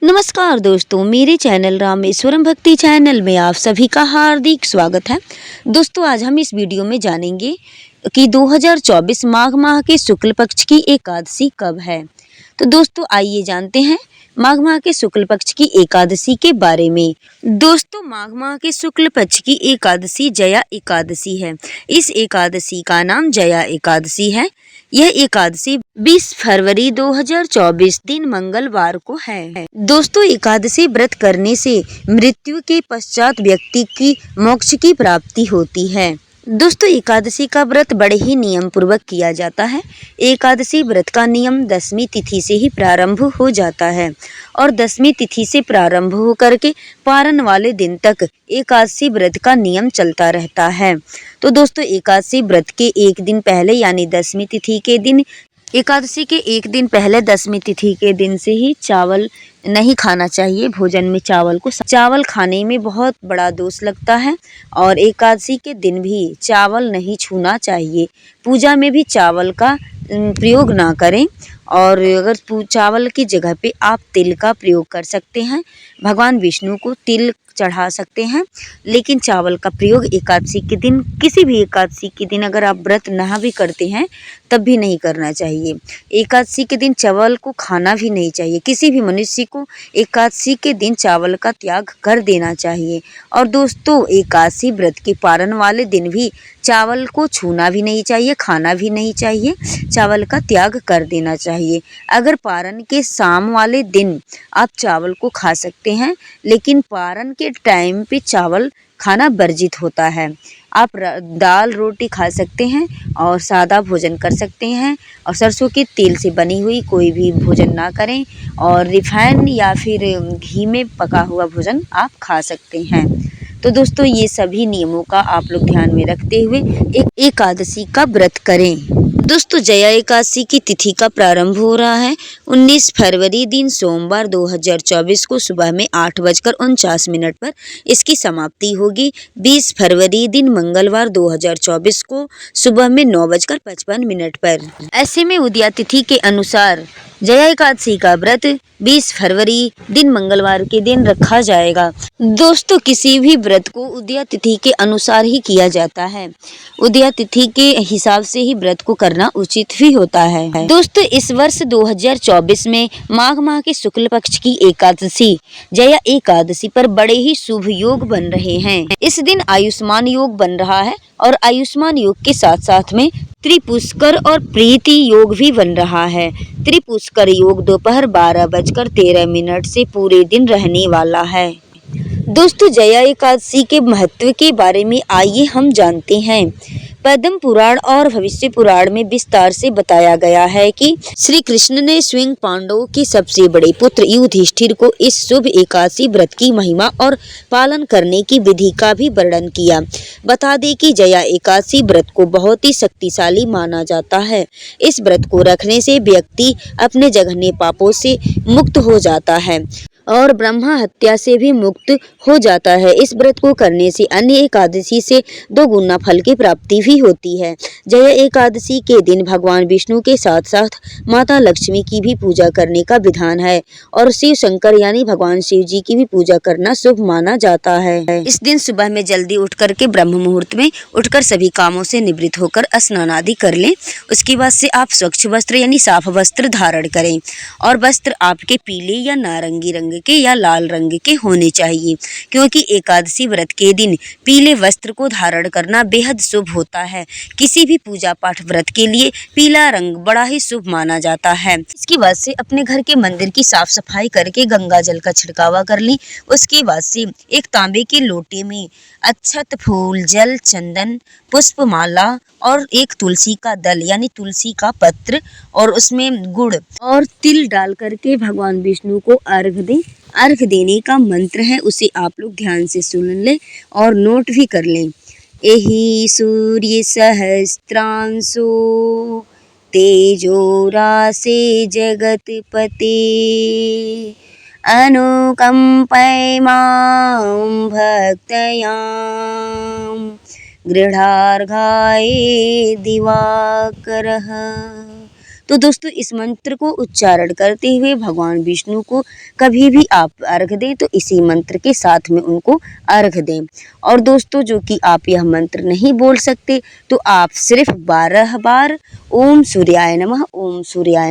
नमस्कार दोस्तों, मेरे चैनल रामेश्वरम भक्ति चैनल में आप सभी का हार्दिक स्वागत है। दोस्तों, आज हम इस वीडियो में जानेंगे कि 2024 माघ माह के शुक्ल पक्ष की एकादशी कब है। तो दोस्तों, आइए जानते हैं माघ माह के शुक्ल पक्ष की एकादशी के बारे में। दोस्तों, माघ माह के शुक्ल पक्ष की एकादशी जया एकादशी है। इस एकादशी का नाम जया एकादशी है। यह एकादशी 20 फरवरी 2024 दिन मंगलवार को है। दोस्तों, एकादशी व्रत करने से मृत्यु के पश्चात व्यक्ति की मोक्ष की प्राप्ति होती है। दोस्तों, एकादशी का व्रत बड़े ही नियम पूर्वक किया जाता है। एकादशी व्रत का नियम 10वीं तिथि से ही प्रारंभ हो जाता है और 10वीं तिथि से प्रारंभ होकर के पारण वाले दिन तक एकादशी व्रत का नियम चलता रहता है। तो दोस्तों, एकादशी व्रत के एक दिन पहले यानी 10वीं तिथि के दिन, एकादशी के एक दिन पहले 10वीं तिथि के दिन से ही चावल नहीं खाना चाहिए। भोजन में चावल खाने में बहुत बड़ा दोष लगता है और एकादशी के दिन भी चावल नहीं छूना चाहिए। पूजा में भी चावल का प्रयोग ना करें और अगर चावल की जगह पे आप तिल का प्रयोग कर सकते हैं। भगवान विष्णु को तिल चढ़ा सकते हैं, लेकिन चावल का प्रयोग एकादशी के दिन, किसी भी एकादशी के दिन अगर आप व्रत ना भी करते हैं तब भी नहीं करना चाहिए। एकादशी के दिन चावल को खाना भी नहीं चाहिए। किसी भी मनुष्य को एकादशी के दिन चावल का त्याग कर देना चाहिए। और दोस्तों, एकादशी व्रत के पारण वाले दिन भी चावल को छूना भी नहीं चाहिए, खाना भी नहीं चाहिए, चावल का त्याग कर देना चाहिए। अगर पारण के शाम वाले दिन आप चावल को खा सकते हैं, लेकिन पारण के टाइम पे चावल खाना वर्जित होता है। आप दाल रोटी खा सकते हैं और सादा भोजन कर सकते हैं और सरसों के तेल से बनी हुई कोई भी भोजन ना करें और रिफाइन या फिर घी में पका हुआ भोजन आप खा सकते हैं। तो दोस्तों, ये सभी नियमों का आप लोग ध्यान में रखते हुए एकादशी का व्रत करें। दोस्तों, जया एकादशी की तिथि का प्रारंभ हो रहा है 19 फरवरी दिन सोमवार 2024 को सुबह में 8:49 पर। इसकी समाप्ति होगी 20 फरवरी दिन मंगलवार 2024 को सुबह में 9:55 पर। ऐसे में उदया तिथि के अनुसार जया एकादशी का व्रत 20 फरवरी दिन मंगलवार के दिन रखा जाएगा। दोस्तों, किसी भी व्रत को उदया तिथि के अनुसार ही किया जाता है। उदया तिथि के हिसाब से ही व्रत को करना उचित भी होता है। दोस्तों, इस वर्ष 2024 में माघ माह के शुक्ल पक्ष की एकादशी जया एकादशी पर बड़े ही शुभ योग बन रहे हैं। इस दिन आयुष्मान योग बन रहा है और आयुष्मान योग के साथ साथ में त्रिपुष्कर और प्रीति योग भी बन रहा है। त्रिपुष्कर योग दोपहर 12:13 से पूरे दिन रहने वाला है। दोस्तों, जया एकादशी के महत्व के बारे में आइए हम जानते हैं। पद्म पुराण और भविष्य पुराण में विस्तार से बताया गया है कि श्री कृष्ण ने स्वयं पांडवों के सबसे बड़े पुत्र युधिष्ठिर को इस शुभ एकादशी व्रत की महिमा और पालन करने की विधि का भी वर्णन किया। बता दें कि जया एकादशी व्रत को बहुत ही शक्तिशाली माना जाता है। इस व्रत को रखने से व्यक्ति अपने जघन्य पापों से मुक्त हो जाता है और ब्रह्मा हत्या से भी मुक्त हो जाता है। इस व्रत को करने से अन्य एकादशी से 2 गुना फल की प्राप्ति भी होती है। जया एकादशी के दिन भगवान विष्णु के साथ साथ माता लक्ष्मी की भी पूजा करने का विधान है और शिव शंकर यानी भगवान शिव जी की भी पूजा करना शुभ माना जाता है। इस दिन सुबह में जल्दी उठ करके ब्रह्म मुहूर्त में उठकर सभी कामों से निवृत्त होकर स्नान आदि कर लें। उसके बाद से आप स्वच्छ वस्त्र यानी साफ वस्त्र धारण करें और वस्त्र आपके पीले या नारंगी रंग के या लाल रंग के होने चाहिए, क्योंकि एकादशी व्रत के दिन पीले वस्त्र को धारण करना बेहद शुभ होता है। किसी भी पूजा पाठ व्रत के लिए पीला रंग बड़ा ही शुभ माना जाता है। इसके बाद से अपने घर के मंदिर की साफ सफाई करके गंगा जल का छिड़कावा कर लें। उसके बाद से एक तांबे के लोटे में अक्षत, फूल, जल, चंदन, पुष्पमाला और एक तुलसी का दल यानी तुलसी का पत्र और उसमें गुड़ और तिल डाल करके भगवान विष्णु को अर्घ दें। अर्घ देने का मंत्र है, उसे आप लोग ध्यान से सुन लें और नोट भी कर लें। एहि सूर्य सहस्त्रांशो तेजो राशे जगतपते अनुकंपय मां भक्तयां गृहार्घाय दिवाकरः तो दोस्तों इस मंत्र को उच्चारण करते हुए भगवान विष्णु को कभी भी आप अर्घ दें तो इसी मंत्र के साथ में उनको अर्घ दें। और दोस्तों जो कि आप यह मंत्र नहीं बोल सकते तो आप सिर्फ 12 बार ओम सूर्याय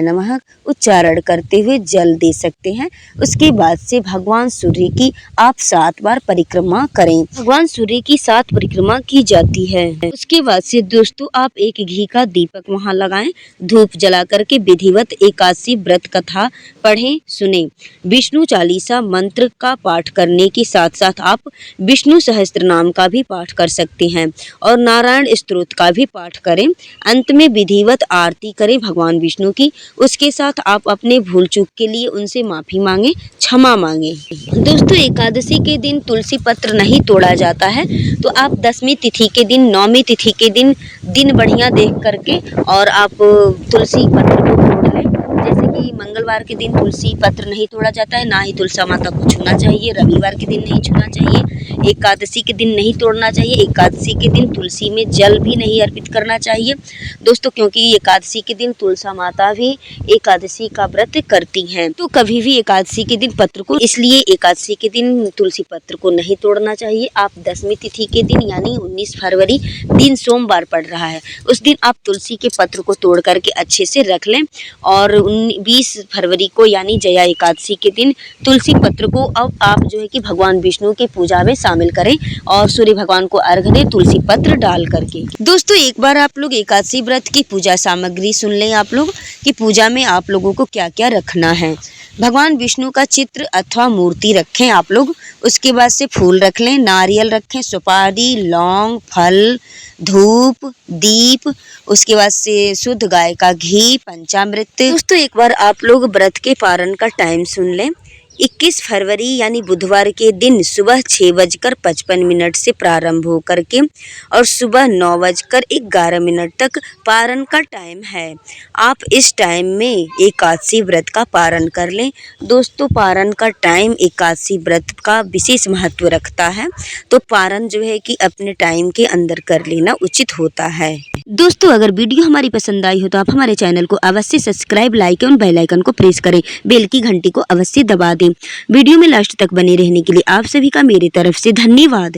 नमः उच्चारण करते हुए जल दे सकते हैं। उसके बाद से भगवान सूर्य की आप 7 बार परिक्रमा करें। भगवान सूर्य की 7 परिक्रमा की जाती है। उसके बाद से दोस्तों आप एक घी का दीपक वहां लगाएं, धूप जला करके विधिवत एकादशी व्रत कथा पढ़ें सुने। विष्णु चालीसा मंत्र का पाठ करने के साथ साथ आप विष्णु सहस्त्र नाम का भी पाठ कर सकते हैं और नारायण स्तोत्र का भी पाठ करें। अंत में विधिवत आरती करें भगवान विष्णु की। उसके साथ आप अपने भूल चूक के लिए उनसे माफी मांगे, क्षमा मांगे। दोस्तों एकादशी के दिन तुलसी पत्र नहीं तोड़ा जाता है तो आप 10वीं तिथि के दिन 9वीं तिथि के दिन बढ़िया देख करके और आप तुलसी पत्र को तोड़ लें। जैसे कि मंगलवार के दिन तुलसी पत्र नहीं तोड़ा जाता है, ना ही तुलसी माता को छूना चाहिए, रविवार के दिन नहीं छूना चाहिए, एकादशी के दिन नहीं तोड़ना चाहिए, एकादशी के दिन तुलसी में जल भी नहीं अर्पित करना चाहिए दोस्तों, क्योंकि एकादशी के दिन तुलसी माता भी एकादशी का व्रत करती हैं। तो कभी भी एकादशी के दिन पत्र को, इसलिए एकादशी के दिन तुलसी पत्र को नहीं तोड़ना चाहिए। आप 10वीं तिथि के दिन यानी 19 फरवरी दिन सोमवार पड़ रहा है, उस दिन आप तुलसी के पत्र को तोड़ करके अच्छे से रख लें और 20 फरवरी को यानी जया एकादशी के दिन तुलसी पत्र को अब आप जो है कि भगवान विष्णु की पूजा में शामिल करें और सूर्य भगवान को अर्घ दें तुलसी पत्र डाल करके। दोस्तों एक बार आप लोग एकादशी व्रत की पूजा सामग्री सुन लें आप लोग कि पूजा में आप लोगों को क्या क्या रखना है। भगवान विष्णु का चित्र अथवा मूर्ति रखें आप लोग। उसके बाद से फूल रख लें, नारियल रखें, सुपारी, लौंग, फल, धूप, दीप, उसके बाद से शुद्ध गाय का घी, पंचामृत। दोस्तों एक बार आप लोग व्रत के पारण का टाइम सुन लें। 21 फरवरी यानी बुधवार के दिन सुबह 6:55 से प्रारंभ हो करके और सुबह 9:11 तक पारण का टाइम है। आप इस टाइम में एकादशी व्रत का पारण कर लें। दोस्तों पारण का टाइम एकादशी व्रत का विशेष महत्व रखता है, तो पारण जो है कि अपने टाइम के अंदर कर लेना उचित होता है। दोस्तों अगर वीडियो हमारी पसंद आई हो तो आप हमारे चैनल को अवश्य सब्सक्राइब, लाइक और बेल आइकन को प्रेस करें, बेल की घंटी को अवश्य दबा दें। वीडियो में लास्ट तक बने रहने के लिए आप सभी का मेरी तरफ से धन्यवाद।